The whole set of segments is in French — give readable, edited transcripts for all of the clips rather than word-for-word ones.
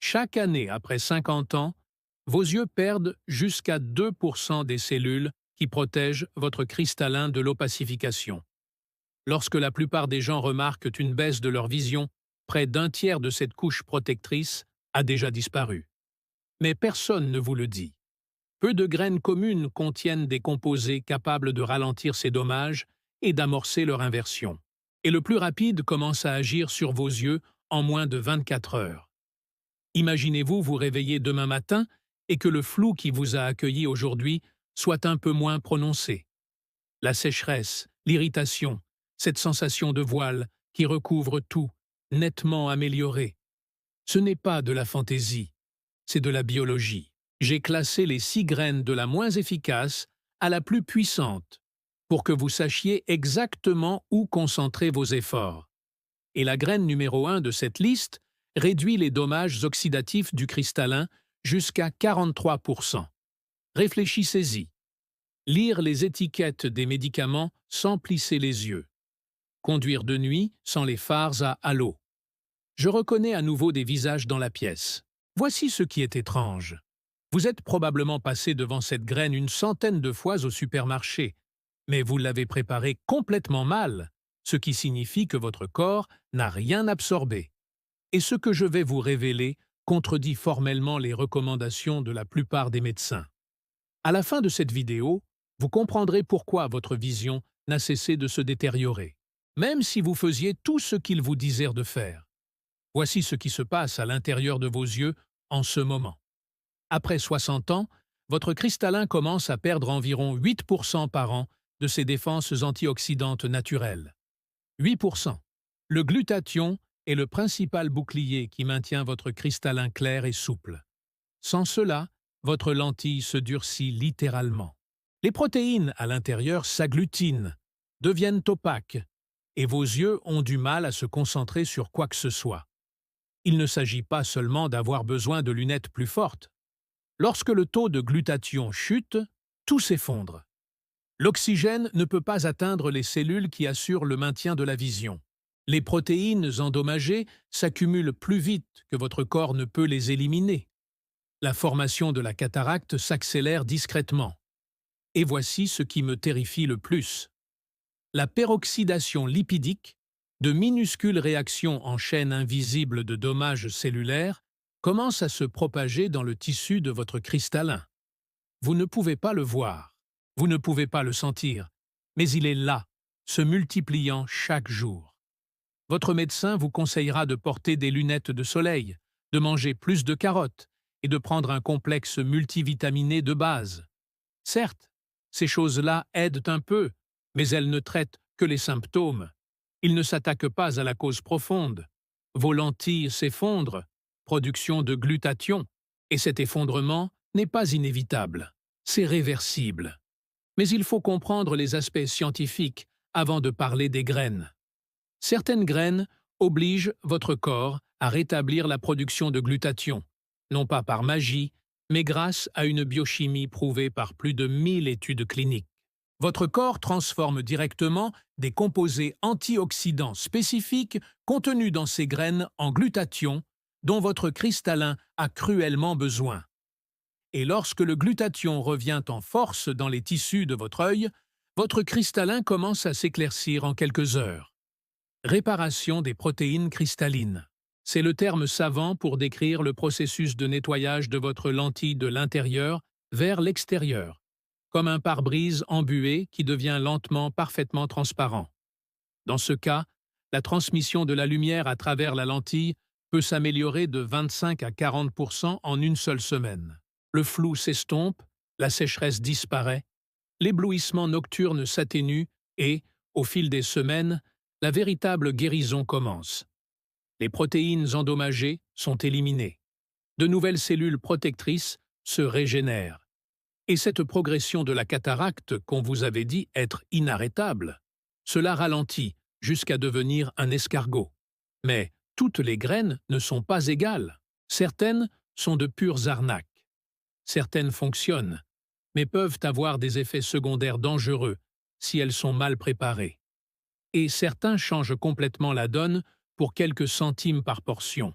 Chaque année, après 50 ans, vos yeux perdent jusqu'à 2% des cellules qui protègent votre cristallin de l'opacification. Lorsque la plupart des gens remarquent une baisse de leur vision, près d'un tiers de cette couche protectrice a déjà disparu. Mais personne ne vous le dit. Peu de graines communes contiennent des composés capables de ralentir ces dommages et d'amorcer leur inversion. Et le plus rapide commence à agir sur vos yeux en moins de 24 heures. Imaginez-vous vous réveiller demain matin et que le flou qui vous a accueilli aujourd'hui soit un peu moins prononcé. La sécheresse, l'irritation, cette sensation de voile qui recouvre tout, nettement améliorée. Ce n'est pas de la fantaisie, c'est de la biologie. J'ai classé les 6 graines de la moins efficace à la plus puissante pour que vous sachiez exactement où concentrer vos efforts. Et la graine numéro 1 de cette liste réduit les dommages oxydatifs du cristallin jusqu'à 43%. Réfléchissez-y. Lire les étiquettes des médicaments sans plisser les yeux. Conduire de nuit sans les phares à halo. Je reconnais à nouveau des visages dans la pièce. Voici ce qui est étrange. Vous êtes probablement passé devant cette graine une centaine de fois au supermarché, mais vous l'avez préparée complètement mal, ce qui signifie que votre corps n'a rien absorbé. Et ce que je vais vous révéler contredit formellement les recommandations de la plupart des médecins. À la fin de cette vidéo, vous comprendrez pourquoi votre vision n'a cessé de se détériorer, même si vous faisiez tout ce qu'ils vous disèrent de faire. Voici ce qui se passe à l'intérieur de vos yeux en ce moment. Après 60 ans, votre cristallin commence à perdre environ 8% par an de ses défenses antioxydantes naturelles. 8%. Le glutathion est le principal bouclier qui maintient votre cristallin clair et souple. Sans cela, votre lentille se durcit littéralement. Les protéines à l'intérieur s'agglutinent, deviennent opaques, et vos yeux ont du mal à se concentrer sur quoi que ce soit. Il ne s'agit pas seulement d'avoir besoin de lunettes plus fortes. Lorsque le taux de glutathion chute, tout s'effondre. L'oxygène ne peut pas atteindre les cellules qui assurent le maintien de la vision. Les protéines endommagées s'accumulent plus vite que votre corps ne peut les éliminer. La formation de la cataracte s'accélère discrètement. Et voici ce qui me terrifie le plus. La peroxydation lipidique, de minuscules réactions en chaîne invisible de dommages cellulaires, commence à se propager dans le tissu de votre cristallin. Vous ne pouvez pas le voir, vous ne pouvez pas le sentir, mais il est là, se multipliant chaque jour. Votre médecin vous conseillera de porter des lunettes de soleil, de manger plus de carottes et de prendre un complexe multivitaminé de base. Certes, ces choses-là aident un peu, mais elles ne traitent que les symptômes. Ils ne s'attaquent pas à la cause profonde. Vos lentilles s'effondrent, production de glutathion, et cet effondrement n'est pas inévitable. C'est réversible. Mais il faut comprendre les aspects scientifiques avant de parler des graines. Certaines graines obligent votre corps à rétablir la production de glutathion, non pas par magie, mais grâce à une biochimie prouvée par plus de 1000 études cliniques. Votre corps transforme directement des composés antioxydants spécifiques contenus dans ces graines en glutathion, dont votre cristallin a cruellement besoin. Et lorsque le glutathion revient en force dans les tissus de votre œil, votre cristallin commence à s'éclaircir en quelques heures. Réparation des protéines cristallines. C'est le terme savant pour décrire le processus de nettoyage de votre lentille de l'intérieur vers l'extérieur, comme un pare-brise embué qui devient lentement parfaitement transparent. Dans ce cas, la transmission de la lumière à travers la lentille peut s'améliorer de 25 à 40% en une seule semaine. Le flou s'estompe, la sécheresse disparaît, l'éblouissement nocturne s'atténue et, au fil des semaines, la véritable guérison commence. Les protéines endommagées sont éliminées. De nouvelles cellules protectrices se régénèrent. Et cette progression de la cataracte qu'on vous avait dit être inarrêtable, cela ralentit jusqu'à devenir un escargot. Mais toutes les graines ne sont pas égales. Certaines sont de pures arnaques. Certaines fonctionnent, mais peuvent avoir des effets secondaires dangereux si elles sont mal préparées. Et certains changent complètement la donne pour quelques centimes par portion.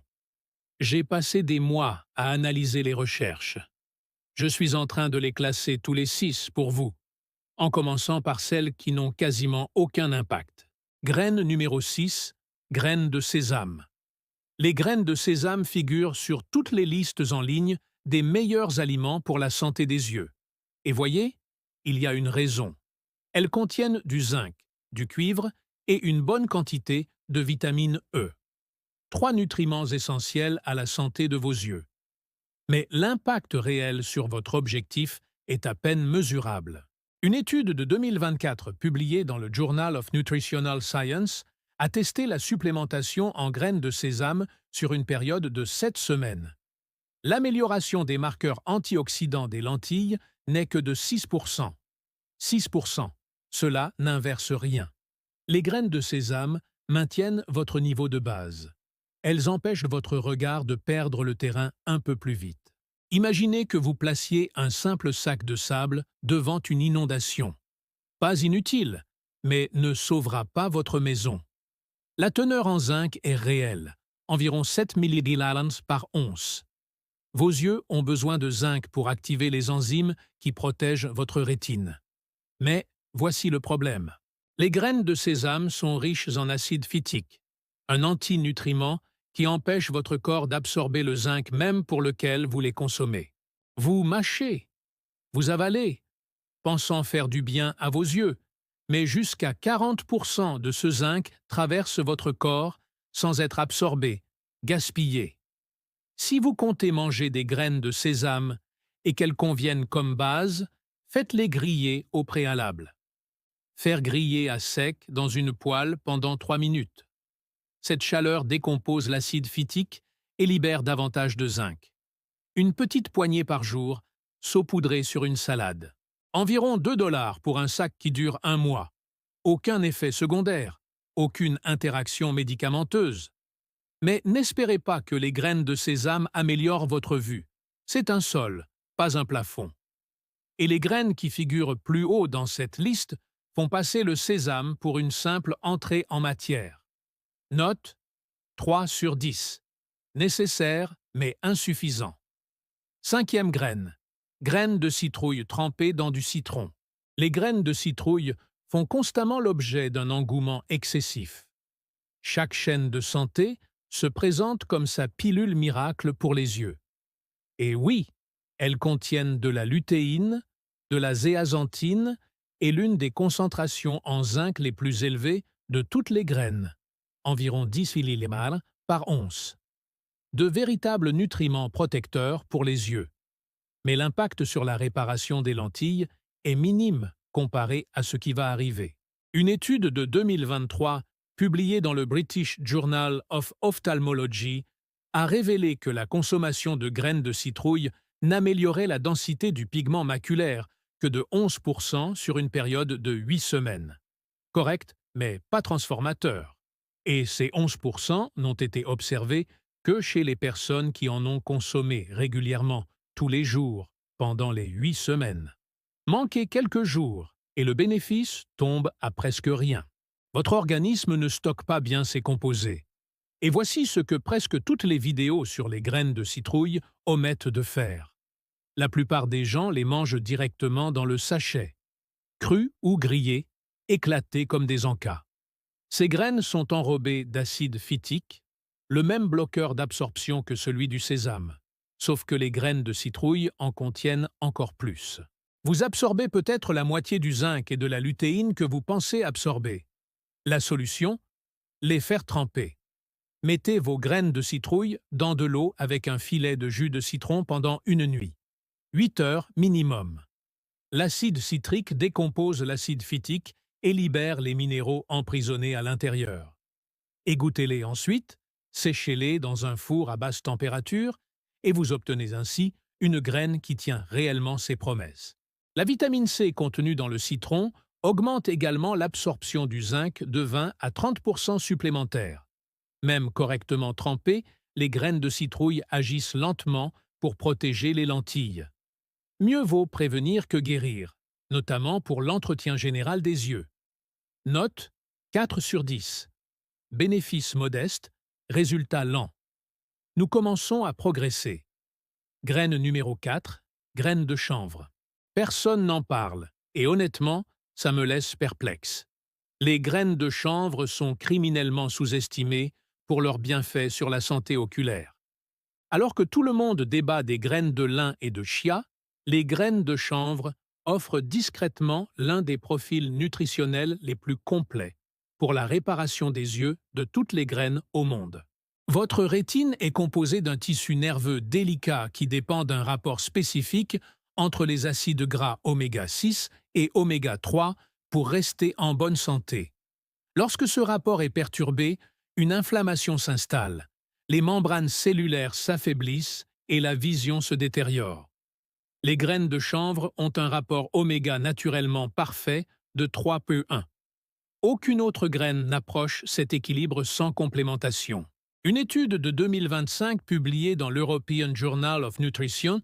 J'ai passé des mois à analyser les recherches. Je suis en train de les classer tous les 6 pour vous, en commençant par celles qui n'ont quasiment aucun impact. Graine numéro 6, graines de sésame. Les graines de sésame figurent sur toutes les listes en ligne des meilleurs aliments pour la santé des yeux. Et voyez, il y a une raison. Elles contiennent du zinc, du cuivre et une bonne quantité de vitamine E. 3 nutriments essentiels à la santé de vos yeux. Mais l'impact réel sur votre objectif est à peine mesurable. Une étude de 2024 publiée dans le Journal of Nutritional Science a testé la supplémentation en graines de sésame sur une période de 7 semaines. L'amélioration des marqueurs antioxydants des lentilles n'est que de 6%. 6%. Cela n'inverse rien. Les graines de sésame maintiennent votre niveau de base. Elles empêchent votre regard de perdre le terrain un peu plus vite. Imaginez que vous placiez un simple sac de sable devant une inondation. Pas inutile, mais ne sauvera pas votre maison. La teneur en zinc est réelle, environ 7 mg par once. Vos yeux ont besoin de zinc pour activer les enzymes qui protègent votre rétine. Mais voici le problème. Les graines de sésame sont riches en acide phytique, un antinutriment qui empêche votre corps d'absorber le zinc même pour lequel vous les consommez. Vous mâchez, vous avalez, pensant faire du bien à vos yeux, mais jusqu'à 40% de ce zinc traverse votre corps sans être absorbé, gaspillé. Si vous comptez manger des graines de sésame et qu'elles conviennent comme base, faites-les griller au préalable. Faire griller à sec dans une poêle pendant 3 minutes. Cette chaleur décompose l'acide phytique et libère davantage de zinc. Une petite poignée par jour, saupoudrée sur une salade. Environ 2 $ pour un sac qui dure 1 mois. Aucun effet secondaire, aucune interaction médicamenteuse. Mais n'espérez pas que les graines de sésame améliorent votre vue. C'est un sol, pas un plafond. Et les graines qui figurent plus haut dans cette liste font passer le sésame pour une simple entrée en matière. Note 3 sur 10. Nécessaire, mais insuffisant. 5e graine. Graines de citrouille trempées dans du citron. Les graines de citrouille font constamment l'objet d'un engouement excessif. Chaque chaîne de santé se présente comme sa pilule miracle pour les yeux. Et oui, elles contiennent de la lutéine, de la zéaxanthine et l'une des concentrations en zinc les plus élevées de toutes les graines, environ 10 mg par once. De véritables nutriments protecteurs pour les yeux. Mais l'impact sur la réparation des lentilles est minime comparé à ce qui va arriver. Une étude de 2023, publiée dans le British Journal of Ophthalmology, a révélé que la consommation de graines de citrouille n'améliorait la densité du pigment maculaire que de 11% sur une période de 8 semaines. Correct, mais pas transformateur. Et ces 11% n'ont été observés que chez les personnes qui en ont consommé régulièrement, tous les jours, pendant les 8 semaines. Manquez quelques jours et le bénéfice tombe à presque rien. Votre organisme ne stocke pas bien ses composés. Et voici ce que presque toutes les vidéos sur les graines de citrouille omettent de faire. La plupart des gens les mangent directement dans le sachet, crus ou grillés, éclatés comme des encas. Ces graines sont enrobées d'acide phytique, le même bloqueur d'absorption que celui du sésame, sauf que les graines de citrouille en contiennent encore plus. Vous absorbez peut-être la moitié du zinc et de la lutéine que vous pensez absorber. La solution? Les faire tremper. Mettez vos graines de citrouille dans de l'eau avec un filet de jus de citron pendant une nuit. 8 heures minimum. L'acide citrique décompose l'acide phytique et libère les minéraux emprisonnés à l'intérieur. Égouttez-les ensuite, séchez-les dans un four à basse température et vous obtenez ainsi une graine qui tient réellement ses promesses. La vitamine C contenue dans le citron augmente également l'absorption du zinc de 20 à 30% supplémentaires. Même correctement trempées, les graines de citrouille agissent lentement pour protéger les lentilles. Mieux vaut prévenir que guérir, notamment pour l'entretien général des yeux. Note 4 sur 10. Bénéfice modeste, résultat lent. Nous commençons à progresser. Graine numéro 4, graine de chanvre. Personne n'en parle, et honnêtement, ça me laisse perplexe. Les graines de chanvre sont criminellement sous-estimées pour leurs bienfaits sur la santé oculaire. Alors que tout le monde débat des graines de lin et de chia, les graines de chanvre offrent discrètement l'un des profils nutritionnels les plus complets pour la réparation des yeux de toutes les graines au monde. Votre rétine est composée d'un tissu nerveux délicat qui dépend d'un rapport spécifique entre les acides gras oméga 6 et oméga 3 pour rester en bonne santé. Lorsque ce rapport est perturbé, une inflammation s'installe, les membranes cellulaires s'affaiblissent et la vision se détériore. Les graines de chanvre ont un rapport oméga naturellement parfait de 3,1. Aucune autre graine n'approche cet équilibre sans complémentation. Une étude de 2025 publiée dans l'European Journal of Nutrition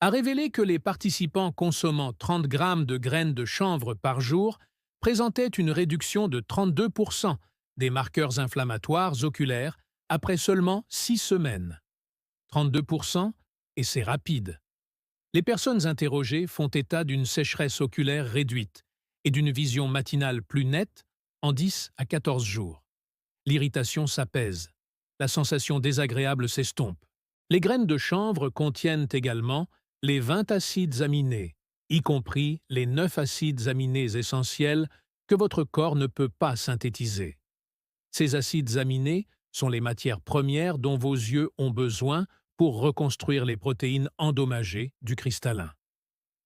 a révélé que les participants consommant 30 grammes de graines de chanvre par jour présentaient une réduction de 32% des marqueurs inflammatoires oculaires après seulement 6 semaines. 32%, et c'est rapide. Les personnes interrogées font état d'une sécheresse oculaire réduite et d'une vision matinale plus nette en 10 à 14 jours. L'irritation s'apaise. La sensation désagréable s'estompe. Les graines de chanvre contiennent également les 20 acides aminés, y compris les 9 acides aminés essentiels que votre corps ne peut pas synthétiser. Ces acides aminés sont les matières premières dont vos yeux ont besoin pour reconstruire les protéines endommagées du cristallin.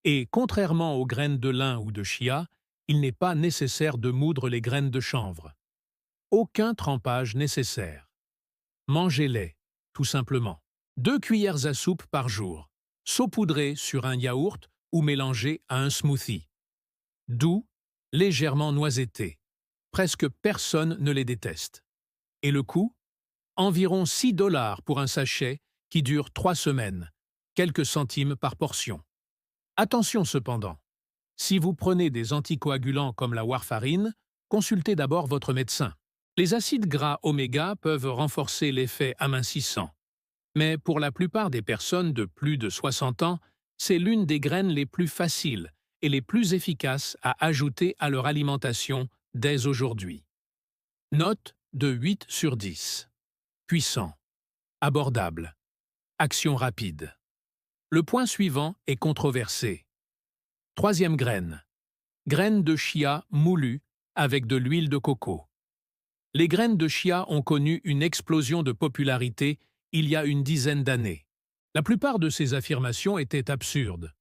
Et contrairement aux graines de lin ou de chia, il n'est pas nécessaire de moudre les graines de chanvre. Aucun trempage nécessaire. Mangez-les, tout simplement. 2 cuillères à soupe par jour, saupoudrées sur un yaourt ou mélangées à un smoothie. Doux, légèrement noisettés. Presque personne ne les déteste. Et le coût? Environ 6 $ pour un sachet qui dure 3 semaines, quelques centimes par portion. Attention cependant, si vous prenez des anticoagulants comme la warfarine, consultez d'abord votre médecin. Les acides gras oméga peuvent renforcer l'effet amincissant. Mais pour la plupart des personnes de plus de 60 ans, c'est l'une des graines les plus faciles et les plus efficaces à ajouter à leur alimentation dès aujourd'hui. Note de 8 sur 10. Puissant. Abordable. Action rapide. Le point suivant est controversé. Troisième graine. Graines de chia moulues avec de l'huile de coco. Les graines de chia ont connu une explosion de popularité il y a une dizaine d'années. La plupart de ces affirmations étaient absurdes.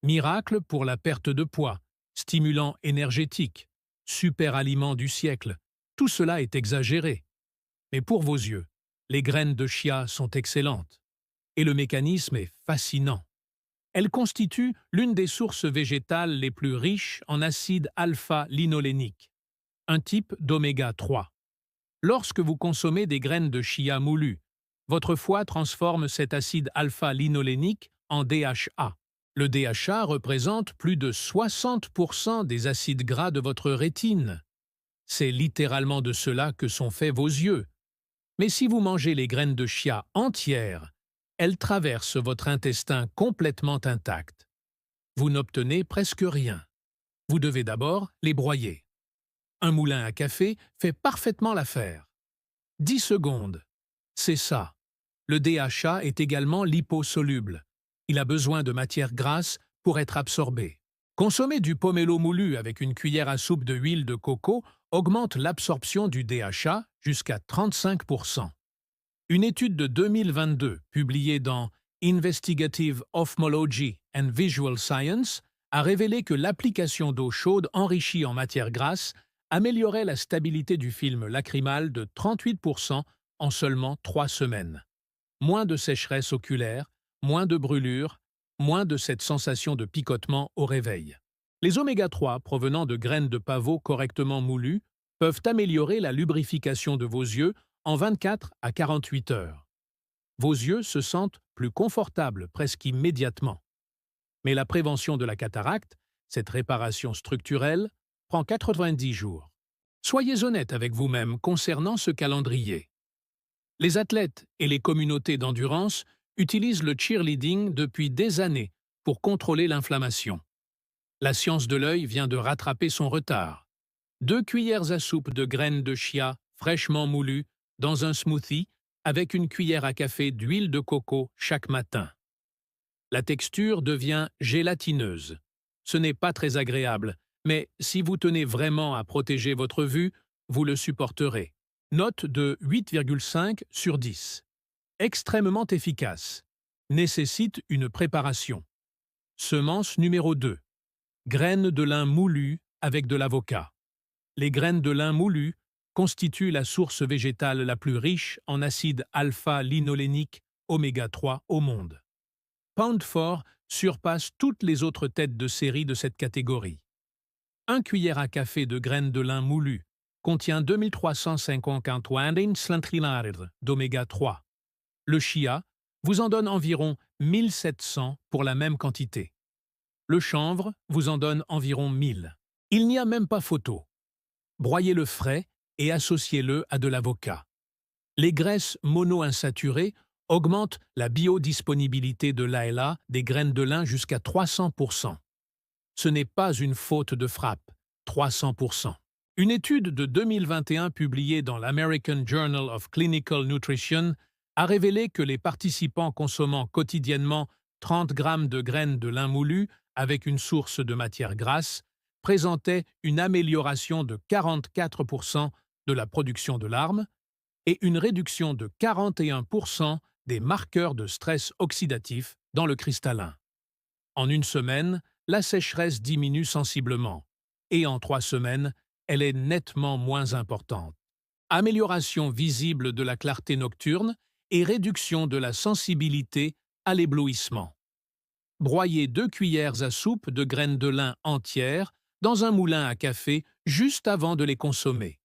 Miracle pour la perte de poids, stimulant énergétique, super aliment du siècle, tout cela est exagéré. Mais pour vos yeux, les graines de chia sont excellentes. Et le mécanisme est fascinant. Elles constituent l'une des sources végétales les plus riches en acide alpha-linolénique, un type d'oméga 3. Lorsque vous consommez des graines de chia moulues, votre foie transforme cet acide alpha-linolénique en DHA. Le DHA représente plus de 60% des acides gras de votre rétine. C'est littéralement de cela que sont faits vos yeux. Mais si vous mangez les graines de chia entières, elles traversent votre intestin complètement intact. Vous n'obtenez presque rien. Vous devez d'abord les broyer. Un moulin à café fait parfaitement l'affaire. 10 secondes. C'est ça. Le DHA est également liposoluble. Il a besoin de matières grasses pour être absorbé. Consommer du pomelo moulu avec une cuillère à soupe de huile de coco augmente l'absorption du DHA jusqu'à 35%. Une étude de 2022, publiée dans Investigative Ophthalmology and Visual Science, a révélé que l'application d'eau chaude enrichie en matière grasse améliorait la stabilité du film lacrymal de 38% en seulement 3 semaines. Moins de sécheresse oculaire, moins de brûlures, moins de cette sensation de picotement au réveil. Les oméga 3 provenant de graines de pavot correctement moulues peuvent améliorer la lubrification de vos yeux en 24 à 48 heures. Vos yeux se sentent plus confortables presque immédiatement. Mais la prévention de la cataracte, cette réparation structurelle, prend 90 jours. Soyez honnête avec vous-même concernant ce calendrier. Les athlètes et les communautés d'endurance utilisent le cheerleading depuis des années pour contrôler l'inflammation. La science de l'œil vient de rattraper son retard. 2 cuillères à soupe de graines de chia fraîchement moulues dans un smoothie avec une cuillère à café d'huile de coco chaque matin. La texture devient gélatineuse. Ce n'est pas très agréable, mais si vous tenez vraiment à protéger votre vue, vous le supporterez. Note de 8,5 sur 10. Extrêmement efficace. Nécessite une préparation. Semence numéro 2. Graines de lin moulues avec de l'avocat. Les graines de lin moulues constituent la source végétale la plus riche en acide alpha-linolénique oméga 3 au monde. Pound for surpasse toutes les autres têtes de série de cette catégorie. 1 cuillère à café de graines de lin moulues contient 2350 d'oméga 3. Le chia vous en donne environ 1700 pour la même quantité. Le chanvre vous en donne environ 1000. Il n'y a même pas photo. Broyez-le frais et associez-le à de l'avocat. Les graisses monoinsaturées augmentent la biodisponibilité de l'ALA des graines de lin jusqu'à 300%. Ce n'est pas une faute de frappe, 300%. Une étude de 2021 publiée dans l'American Journal of Clinical Nutrition a révélé que les participants consommant quotidiennement 30 grammes de graines de lin moulues avec une source de matière grasse présentaient une amélioration de 44% de la production de larmes et une réduction de 41% des marqueurs de stress oxydatif dans le cristallin. En une semaine, la sécheresse diminue sensiblement, et en 3 semaines, elle est nettement moins importante. Amélioration visible de la clarté nocturne et réduction de la sensibilité à l'éblouissement. Broyez 2 cuillères à soupe de graines de lin entières dans un moulin à café juste avant de les consommer.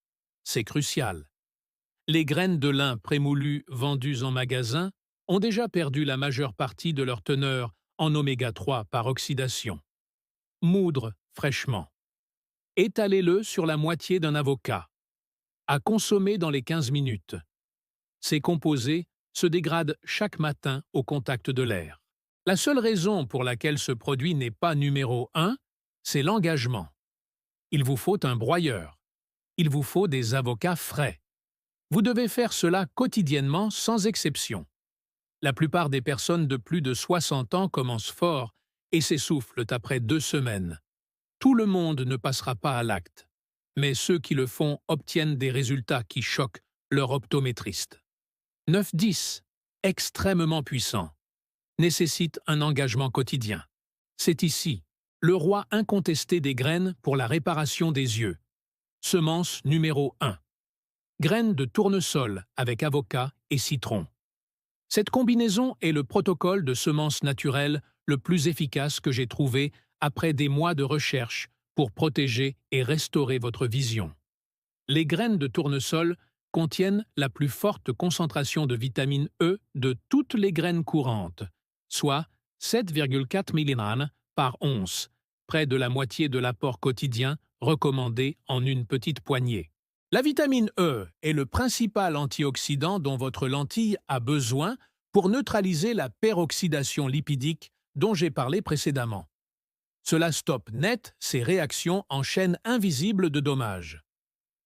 C'est crucial. Les graines de lin prémoulues vendues en magasin ont déjà perdu la majeure partie de leur teneur en oméga 3 par oxydation. Moudre fraîchement. Étalez-le sur la moitié d'un avocat. À consommer dans les 15 minutes. Ces composés se dégradent chaque matin au contact de l'air. La seule raison pour laquelle ce produit n'est pas numéro 1, c'est l'engagement. Il vous faut un broyeur. Il vous faut des avocats frais. Vous devez faire cela quotidiennement sans exception. La plupart des personnes de plus de 60 ans commencent fort et s'essoufflent après 2 semaines. Tout le monde ne passera pas à l'acte, mais ceux qui le font obtiennent des résultats qui choquent leur optométriste. 9-10, extrêmement puissant, nécessite un engagement quotidien. C'est ici, le roi incontesté des graines pour la réparation des yeux. Semence numéro 1. Graines de tournesol avec avocat et citron. Cette combinaison est le protocole de semences naturelles le plus efficace que j'ai trouvé après des mois de recherche pour protéger et restaurer votre vision. Les graines de tournesol contiennent la plus forte concentration de vitamine E de toutes les graines courantes, soit 7,4 mg par once, près de la moitié de l'apport quotidien recommandé en une petite poignée. La vitamine E est le principal antioxydant dont votre lentille a besoin pour neutraliser la peroxydation lipidique dont j'ai parlé précédemment. Cela stoppe net ces réactions en chaîne invisible de dommages.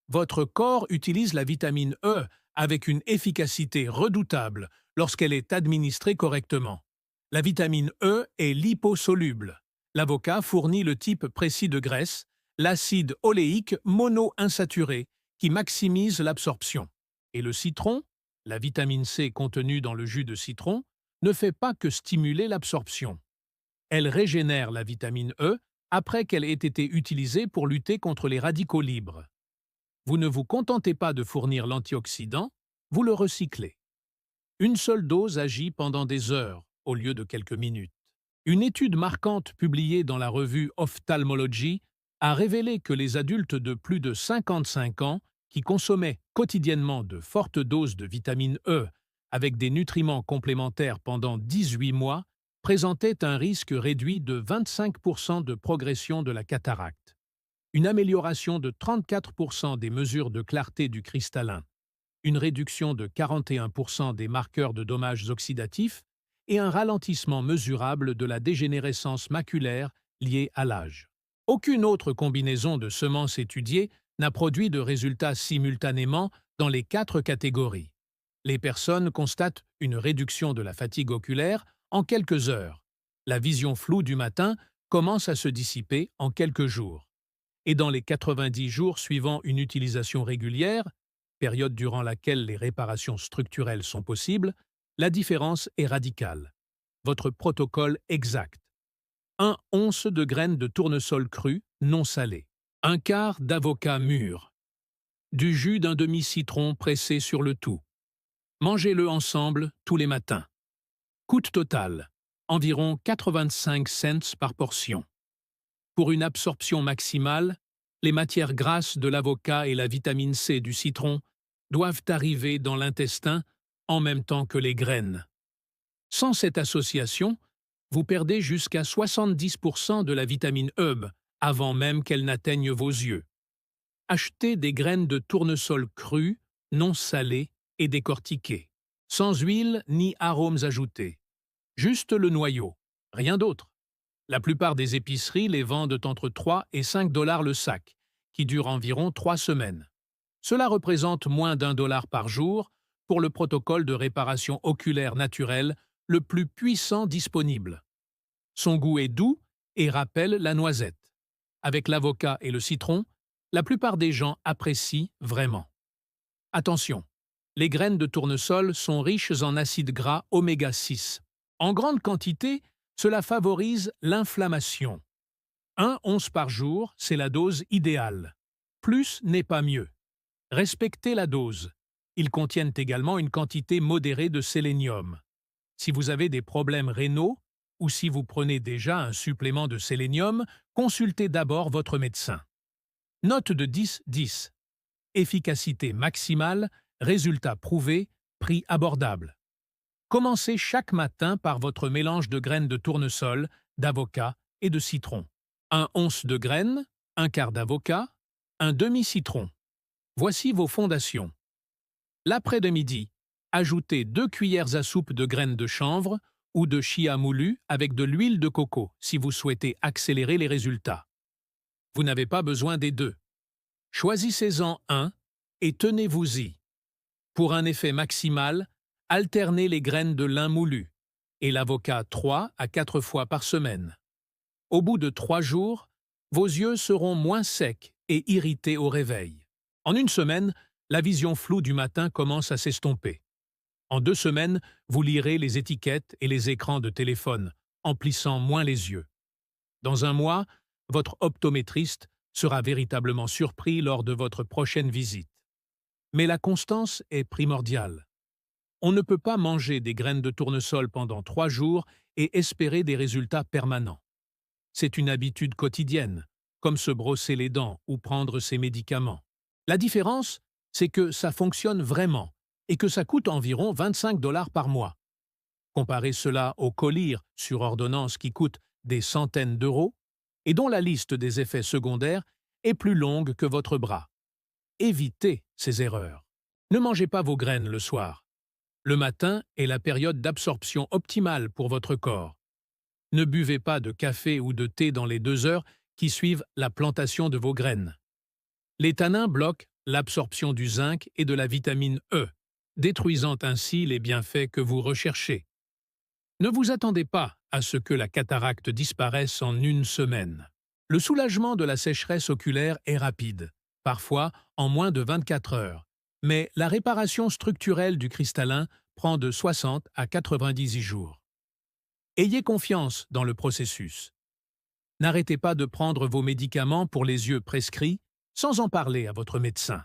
Votre corps utilise la vitamine E avec une efficacité redoutable lorsqu'elle est administrée correctement. La vitamine E est liposoluble. L'avocat fournit le type précis de graisse, l'acide oléique monoinsaturé, qui maximise l'absorption. Et le citron, la vitamine C contenue dans le jus de citron, ne fait pas que stimuler l'absorption. Elle régénère la vitamine E après qu'elle ait été utilisée pour lutter contre les radicaux libres. Vous ne vous contentez pas de fournir l'antioxydant, vous le recyclez. Une seule dose agit pendant des heures au lieu de quelques minutes. Une étude marquante publiée dans la revue Ophthalmology a révélé que les adultes de plus de 55 ans qui consommaient quotidiennement de fortes doses de vitamine E avec des nutriments complémentaires pendant 18 mois présentaient un risque réduit de 25% de progression de la cataracte, une amélioration de 34% des mesures de clarté du cristallin une réduction de 41% des marqueurs de dommages oxydatifs et un ralentissement mesurable de la dégénérescence maculaire liée à l'âge. Aucune autre combinaison de semences étudiée n'a produit de résultats simultanément dans les 4 catégories. Les personnes constatent une réduction de la fatigue oculaire en quelques heures. La vision floue du matin commence à se dissiper en quelques jours. Et dans les 90 jours suivant une utilisation régulière, période durant laquelle les réparations structurelles sont possibles, la différence est radicale. Votre protocole exact. 1 once de graines de tournesol cru non salé. 1/4 d'avocat mûr. Du jus d'un demi-citron pressé sur le tout. Mangez-le ensemble tous les matins. Coût total, environ 85 cents par portion. Pour une absorption maximale, les matières grasses de l'avocat et la vitamine C du citron doivent arriver dans l'intestin en même temps que les graines. Sans cette association, vous perdez jusqu'à 70% de la vitamine E avant même qu'elle n'atteigne vos yeux. Achetez des graines de tournesol crues, non salées et décortiquées, sans huile ni arômes ajoutés. Juste le noyau, rien d'autre. La plupart des épiceries les vendent entre 3 et 5 dollars le sac, qui dure environ 3 semaines. Cela représente moins d'1 $ par jour pour le protocole de réparation oculaire naturelle le plus puissant disponible. Son goût est doux et rappelle la noisette. Avec l'avocat et le citron, la plupart des gens apprécient vraiment. Attention, les graines de tournesol sont riches en acides gras oméga 6. En grande quantité, cela favorise l'inflammation. 1 once par jour, c'est la dose idéale. Plus n'est pas mieux. Respectez la dose. Ils contiennent également une quantité modérée de sélénium. Si vous avez des problèmes rénaux ou si vous prenez déjà un supplément de sélénium, consultez d'abord votre médecin. Note de 10-10. Efficacité maximale, résultat prouvé, prix abordable. Commencez chaque matin par votre mélange de graines de tournesol, d'avocat et de citron. 1 once de graines, 1/4 d'avocat, un demi-citron. Voici vos fondations. L'après-midi, ajoutez 2 cuillères à soupe de graines de chanvre ou de chia moulu avec de l'huile de coco si vous souhaitez accélérer les résultats. Vous n'avez pas besoin des deux. Choisissez-en un et tenez-vous-y. Pour un effet maximal, alternez les graines de lin moulu et l'avocat 3 à 4 fois par semaine. Au bout de 3 jours, vos yeux seront moins secs et irrités au réveil. En une semaine, la vision floue du matin commence à s'estomper. En 2 semaines, vous lirez les étiquettes et les écrans de téléphone, en plissant moins les yeux. Dans 1 mois, votre optométriste sera véritablement surpris lors de votre prochaine visite. Mais la constance est primordiale. On ne peut pas manger des graines de tournesol pendant 3 jours et espérer des résultats permanents. C'est une habitude quotidienne, comme se brosser les dents ou prendre ses médicaments. La différence, c'est que ça fonctionne vraiment et que ça coûte environ 25 $ par mois. Comparez cela au Colir sur ordonnance qui coûte des centaines d'euros et dont la liste des effets secondaires est plus longue que votre bras. Évitez ces erreurs. Ne mangez pas vos graines le soir. Le matin est la période d'absorption optimale pour votre corps. Ne buvez pas de café ou de thé dans les 2 heures qui suivent la plantation de vos graines. Les tanins bloquent l'absorption du zinc et de la vitamine E, détruisant ainsi les bienfaits que vous recherchez. Ne vous attendez pas à ce que la cataracte disparaisse en 1 semaine. Le soulagement de la sécheresse oculaire est rapide, parfois en moins de 24 heures, mais la réparation structurelle du cristallin prend de 60 à 90 jours. Ayez confiance dans le processus. N'arrêtez pas de prendre vos médicaments pour les yeux prescrits sans en parler à votre médecin.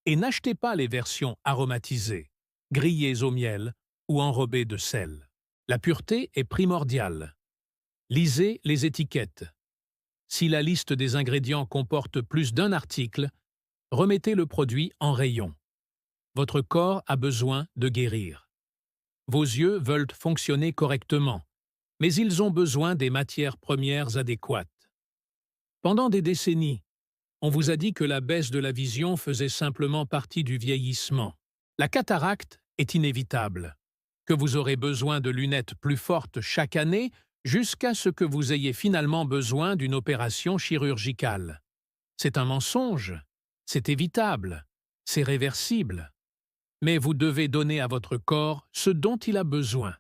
Et n'achetez pas les versions aromatisées, grillées au miel ou enrobées de sel. La pureté est primordiale. Lisez les étiquettes. Si la liste des ingrédients comporte plus d'un article, remettez le produit en rayon. Votre corps a besoin de guérir. Vos yeux veulent fonctionner correctement, mais ils ont besoin des matières premières adéquates. Pendant des décennies, on vous a dit que la baisse de la vision faisait simplement partie du vieillissement. La cataracte est inévitable, que vous aurez besoin de lunettes plus fortes chaque année jusqu'à ce que vous ayez finalement besoin d'une opération chirurgicale. C'est un mensonge, c'est évitable, c'est réversible. Mais vous devez donner à votre corps ce dont il a besoin.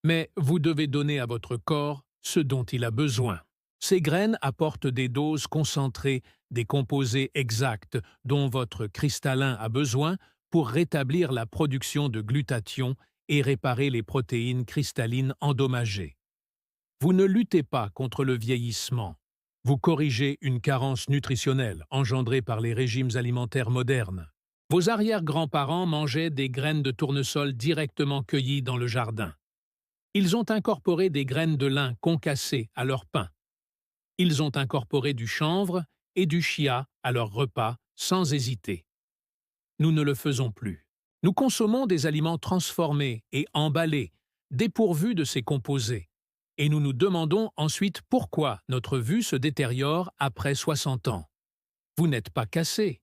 Mais vous devez donner à votre corps ce dont il a besoin. Ces graines apportent des doses concentrées des composés exacts dont votre cristallin a besoin pour rétablir la production de glutathion et réparer les protéines cristallines endommagées. Vous ne luttez pas contre le vieillissement. Vous corrigez une carence nutritionnelle engendrée par les régimes alimentaires modernes. Vos arrière-grands-parents mangeaient des graines de tournesol directement cueillies dans le jardin. Ils ont incorporé des graines de lin concassées à leur pain. Ils ont incorporé du chanvre et du chia à leur repas sans hésiter. Nous ne le faisons plus. Nous consommons des aliments transformés et emballés, dépourvus de ces composés. Et nous nous demandons ensuite pourquoi notre vue se détériore après 60 ans. Vous n'êtes pas cassé.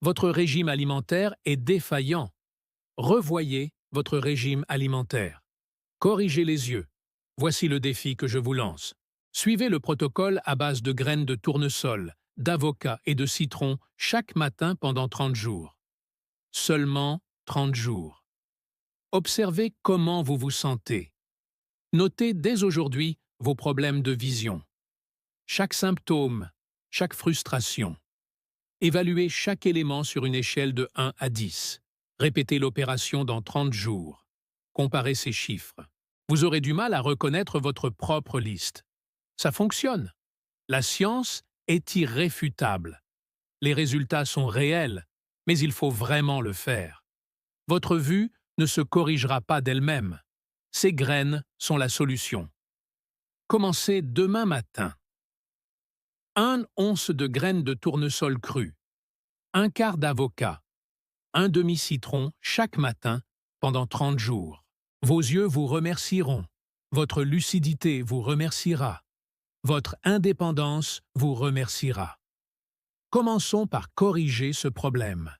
Votre régime alimentaire est défaillant. Revoyez votre régime alimentaire. Corrigez les yeux. Voici le défi que je vous lance. Suivez le protocole à base de graines de tournesol, d'avocat et de citron chaque matin pendant 30 jours. Seulement 30 jours. Observez comment vous vous sentez. Notez dès aujourd'hui vos problèmes de vision. Chaque symptôme, chaque frustration. Évaluez chaque élément sur une échelle de 1 à 10. Répétez l'opération dans 30 jours. Comparez ces chiffres. Vous aurez du mal à reconnaître votre propre liste. Ça fonctionne. La science est irréfutable. Les résultats sont réels, mais il faut vraiment le faire. Votre vue ne se corrigera pas d'elle-même. Ces graines sont la solution. Commencez demain matin. 1 once de graines de tournesol cru, 1 quart d'avocat, 1 demi-citron chaque matin pendant 30 jours. Vos yeux vous remercieront, votre lucidité vous remerciera, votre indépendance vous remerciera. Commençons par corriger ce problème.